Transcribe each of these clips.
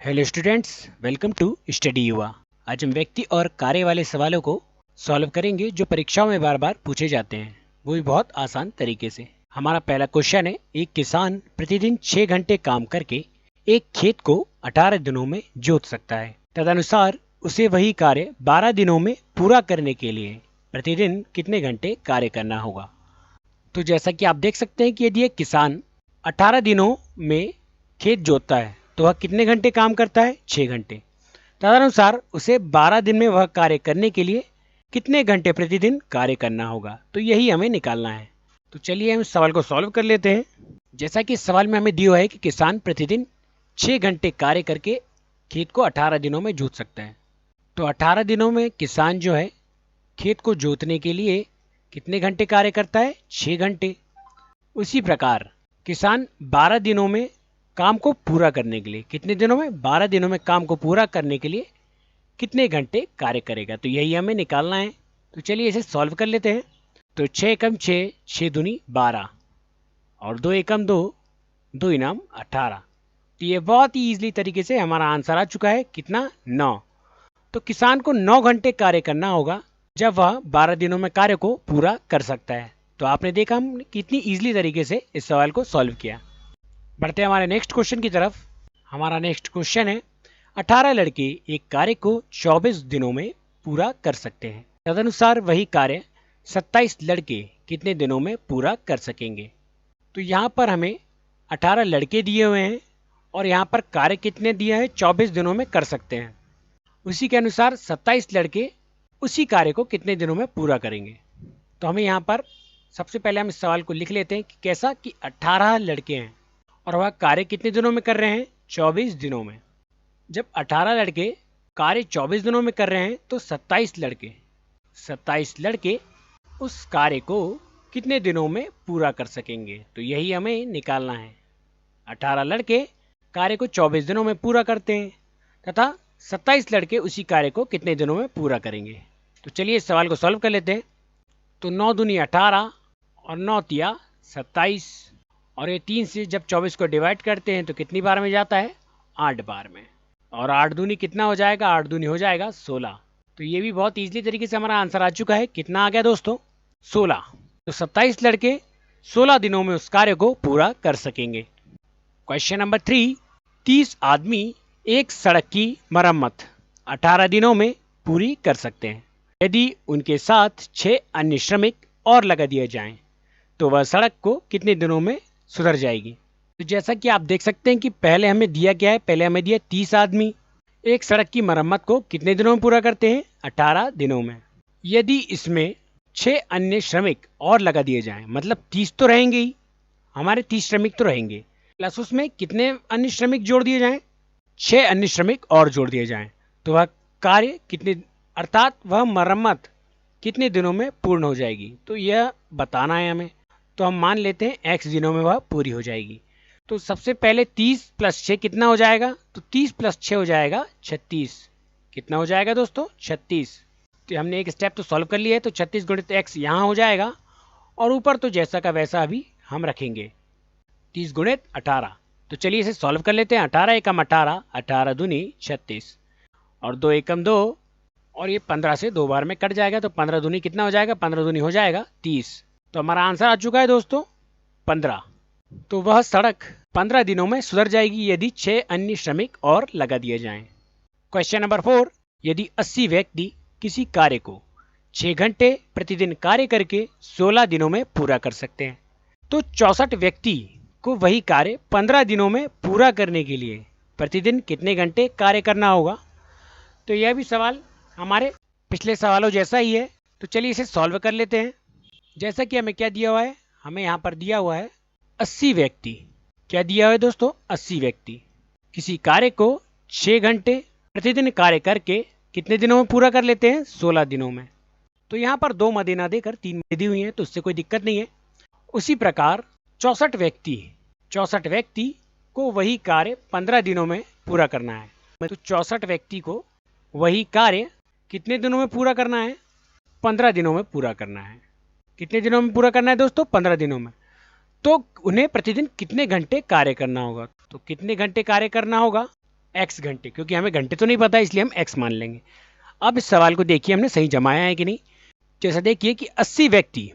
Hello students, welcome to study Yuva. आज हम व्यक्ति और कार्य वाले सवालों को सॉल्व करेंगे जो परीक्षाओं में बार बार पूछे जाते हैं, वो भी बहुत आसान तरीके से। हमारा पहला क्वेश्चन है, एक किसान प्रतिदिन 6 घंटे काम करके एक खेत को 18 दिनों में जोत सकता है। तदनुसार उसे वही कार्य 12 दिनों में पूरा करने के लिए प्रतिदिन कितने घंटे कार्य करना होगा। तो जैसा कि आप देख सकते हैं कि यदि एक किसान 18 दिनों में खेत जोतता है तो वह कितने घंटे काम करता है? 6 घंटे। तदनुसार उसे 12 दिन में वह कार्य करने के लिए कितने घंटे प्रतिदिन कार्य करना होगा, तो यही हमें निकालना है। तो चलिए हम इस सवाल को सॉल्व कर लेते हैं। जैसा कि इस सवाल में हमें दिया हुआ है कि किसान प्रतिदिन 6 घंटे कार्य करके खेत को 18 दिनों में जोत सकता है। तो 18 दिनों में किसान जो है खेत को जोतने के लिए कितने घंटे कार्य करता है? 6 घंटे। उसी प्रकार किसान 12 दिनों में काम को पूरा करने के लिए कितने दिनों में? 12 दिनों में काम को पूरा करने के लिए कितने घंटे कार्य करेगा, तो यही हमें निकालना है। तो चलिए इसे सॉल्व कर लेते हैं। तो 6 एकम 6, 6 दूनी 12 और 2 एकम 2, 2 इनाम 18। तो ये बहुत ही ईजिली तरीके से हमारा आंसर आ चुका है, कितना? 9। तो किसान को 9 घंटे कार्य करना होगा जब वह 12 दिनों में कार्य को पूरा कर सकता है। तो आपने देखा हम कितनी ईजिली तरीके से इस सवाल को सॉल्व किया। बढ़ते हैं हमारे नेक्स्ट क्वेश्चन की तरफ। हमारा नेक्स्ट क्वेश्चन है, 18 लड़के एक कार्य को 24 दिनों में पूरा कर सकते हैं। तदनुसार वही कार्य 27 लड़के कितने दिनों में पूरा कर सकेंगे। तो यहाँ पर हमें 18 लड़के दिए हुए हैं और यहाँ पर कार्य कितने दिया है? 24 दिनों में कर सकते हैं। उसी के अनुसार 27 लड़के उसी कार्य को कितने दिनों में पूरा करेंगे। तो हमें यहाँ पर सबसे पहले हम इस सवाल को लिख लेते हैं कि कैसा कि 18 लड़के हैं और वह कार्य कितने दिनों में कर रहे हैं? 24 दिनों में। जब 18 लड़के कार्य 24 दिनों में कर रहे हैं तो 27 लड़के उस कार्य को कितने दिनों में पूरा कर सकेंगे, तो यही हमें निकालना है। 18 लड़के कार्य को 24 दिनों में पूरा करते हैं तथा 27 लड़के उसी कार्य को कितने दिनों में पूरा करेंगे। तो चलिए इस सवाल को सॉल्व कर लेते हैं। तो 9 दूनी 18 और 9 तिया 27 और ये 3 से जब 24 को डिवाइड करते हैं तो कितनी बार में जाता है? 8 बार में। और 8 दूनी कितना हो जाएगा? 8 दूनी हो जाएगा 16। तो ये भी बहुत ईजिली तरीके से हमारा आंसर आ चुका है। कितना आ गया दोस्तों? 16। तो 27 लड़के 16 दिनों में उस कार्य को पूरा कर सकेंगे। क्वेश्चन नंबर 3, 30 आदमी एक सड़क की मरम्मत 18 दिनों में पूरी कर सकते हैं। यदि उनके साथ 6 अन्य श्रमिक और लगा दिए जाएं तो वह सड़क को कितने दिनों में सुधर जाएगी। तो जैसा कि आप देख सकते हैं कि पहले हमें दिया क्या है? पहले हमें दिया 30 आदमी एक सड़क की मरम्मत को कितने दिनों में पूरा करते हैं? 18 दिनों में। यदि इसमें 6 अन्य श्रमिक और लगा दिए जाएं, मतलब 30 तो रहेंगे ही, हमारे 30 श्रमिक तो रहेंगे, प्लस उसमें कितने अन्य श्रमिक जोड़ दिए जाएं? 6 अन्य श्रमिक और जोड़ दिए जाएं, तो वह कार्य कितने, अर्थात वह मरम्मत कितने दिनों में पूर्ण हो जाएगी, तो यह बताना है हमें। तो हम मान लेते हैं x दिनों में वह पूरी हो जाएगी। तो सबसे पहले 30 + 6 कितना हो जाएगा? तो 30 + 6 हो जाएगा 36। कितना हो जाएगा दोस्तों? 36। तो हमने एक स्टेप तो सॉल्व कर लिया है। तो 36 गुणित x यहाँ हो जाएगा और ऊपर तो जैसा का वैसा अभी हम रखेंगे 30 गुणित 18। तो चलिए इसे सॉल्व कर लेते हैं। 18 एकम 18, 18 दूनी 36 और 2 एकम 2 और ये 15 से 2 बार में कट जाएगा। तो 15 दूनी कितना हो जाएगा? 15 दूनी हो जाएगा 30। तो हमारा आंसर आ चुका है दोस्तों 15। तो वह सड़क 15 दिनों में सुधर जाएगी यदि 6 अन्य श्रमिक और लगा दिए जाएं। क्वेश्चन नंबर 4, यदि 80 व्यक्ति किसी कार्य को 6 घंटे प्रतिदिन कार्य करके 16 दिनों में पूरा कर सकते हैं, तो 64 व्यक्ति को वही कार्य 15 दिनों में पूरा करने के लिए प्रतिदिन कितने घंटे कार्य करना होगा। तो यह भी सवाल हमारे पिछले सवालों जैसा ही है। तो चलिए इसे सॉल्व कर लेते हैं। जैसा कि हमें क्या दिया हुआ है? हमें यहाँ पर दिया हुआ है 80 व्यक्ति। क्या दिया हुआ है दोस्तों? 80 व्यक्ति किसी कार्य को 6 घंटे प्रतिदिन कार्य करके कितने दिनों में पूरा कर लेते हैं? 16 दिनों में। तो यहाँ पर 2 मदे ना देकर 3 मदे दी हुई हैं, तो उससे कोई दिक्कत नहीं है। उसी प्रकार 64 व्यक्ति को वही कार्य 15 दिनों में पूरा करना है। तो 64 व्यक्ति को वही कार्य कितने दिनों में पूरा करना है? 15 दिनों में पूरा करना है। कितने दिनों में पूरा करना है दोस्तों? 15 दिनों में। तो उन्हें प्रतिदिन कितने घंटे कार्य करना होगा? तो कितने घंटे कार्य करना होगा? x घंटे, क्योंकि हमें घंटे तो नहीं पता इसलिए हम x मान लेंगे। अब इस सवाल को देखिए हमने सही जमाया है कि नहीं। जैसा देखिए कि 80 व्यक्ति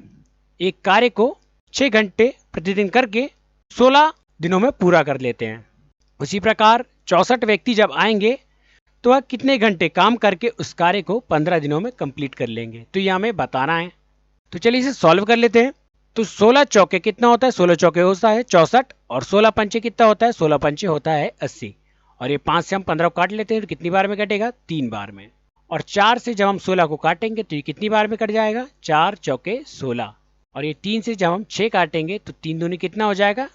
एक कार्य को 6 घंटे प्रतिदिन करके 16 दिनों में पूरा कर लेते हैं। उसी प्रकार 64 व्यक्ति जब आएंगे तो वह कितने घंटे काम करके उस कार्य को 15 दिनों में कंप्लीट कर लेंगे, तो ये हमें बताना है। तो चलिए इसे सॉल्व कर लेते हैं। तो 16 चौके कितना होता है, 16 चौके होता है 64, और 16 पंचे कितना होता है, 16 पंचे होता है 80, और ये 5 से हम 15 को काट लेते हैं तो कितनी बार में कटेगा, 3 बार में। और 4 से जब हम 16 को काटेंगे तो ये कितनी बार में कट जाएगा, 4 चौके 16, और ये 3 से जब हम 6 काटेंगे तो 3 दूनी कितना हो जाएगा,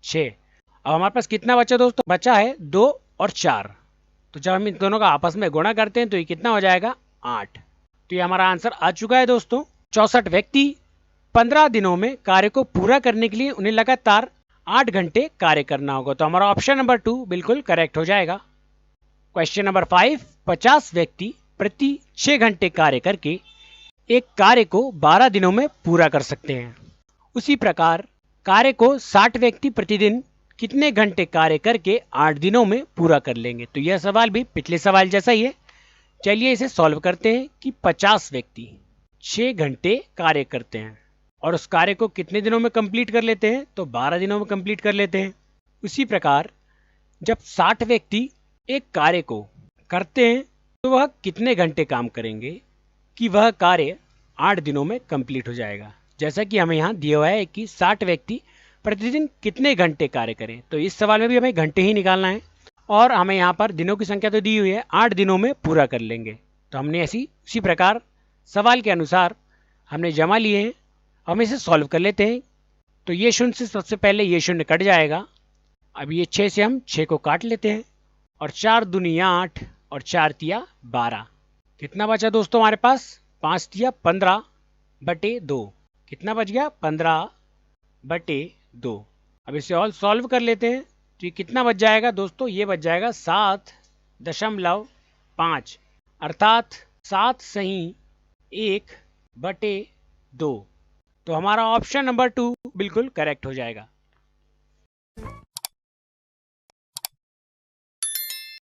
6। अब हमारे पास कितना बचा दोस्तों, बचा है 2 और 4। तो जब हम इन दोनों का आपस में गुणा करते हैं तो ये कितना हो जाएगा, 8। तो ये हमारा आंसर आ चुका है दोस्तों। 64 व्यक्ति 15 दिनों में कार्य को पूरा करने के लिए उन्हें लगातार 8 घंटे कार्य करना होगा। तो हमारा ऑप्शन नंबर 2 बिल्कुल करेक्ट हो जाएगा। क्वेश्चन नंबर 5, 50 व्यक्ति प्रति 6 घंटे कार्य करके एक कार्य को 12 दिनों में पूरा कर सकते हैं। उसी प्रकार कार्य को 60 व्यक्ति प्रतिदिन कितने घंटे कार्य करके 8 दिनों में पूरा कर लेंगे। तो यह सवाल भी पिछले सवाल जैसा ही है। चलिए इसे सॉल्व करते हैं कि 50 व्यक्ति 6 घंटे कार्य करते हैं और उस कार्य को कितने दिनों में कंप्लीट कर लेते हैं, तो 12 दिनों में कंप्लीट कर लेते हैं। उसी प्रकार जब 60 व्यक्ति एक कार्य को करते हैं तो वह कितने घंटे काम करेंगे कि वह कार्य 8 दिनों में कंप्लीट हो जाएगा। जैसा कि हमें यहाँ दिया हुआ है कि 60 व्यक्ति प्रतिदिन कितने घंटे कार्य करें, तो इस सवाल में भी हमें घंटे ही निकालना है और हमें यहाँ पर दिनों की संख्या तो दी हुई है, 8 दिनों में पूरा कर लेंगे। तो हमने उसी प्रकार सवाल के अनुसार हमने जमा लिए हैं। हम इसे सॉल्व कर लेते हैं। तो ये शून्य से सबसे पहले ये शून्य कट जाएगा। अब ये 6 से हम 6 को काट लेते हैं और 4 दूनी 8 और 4 तिया 12। कितना बचा दोस्तों हमारे पास, 5 तिया 15 बटे 2। कितना बच गया, 15 बटे 2। अब इसे और सॉल्व कर लेते हैं। तो ये कितना बच जाएगा दोस्तों, ये बच जाएगा 7.5, अर्थात 7 सही 1 बटे 2। तो हमारा ऑप्शन नंबर 2 बिल्कुल करेक्ट हो जाएगा।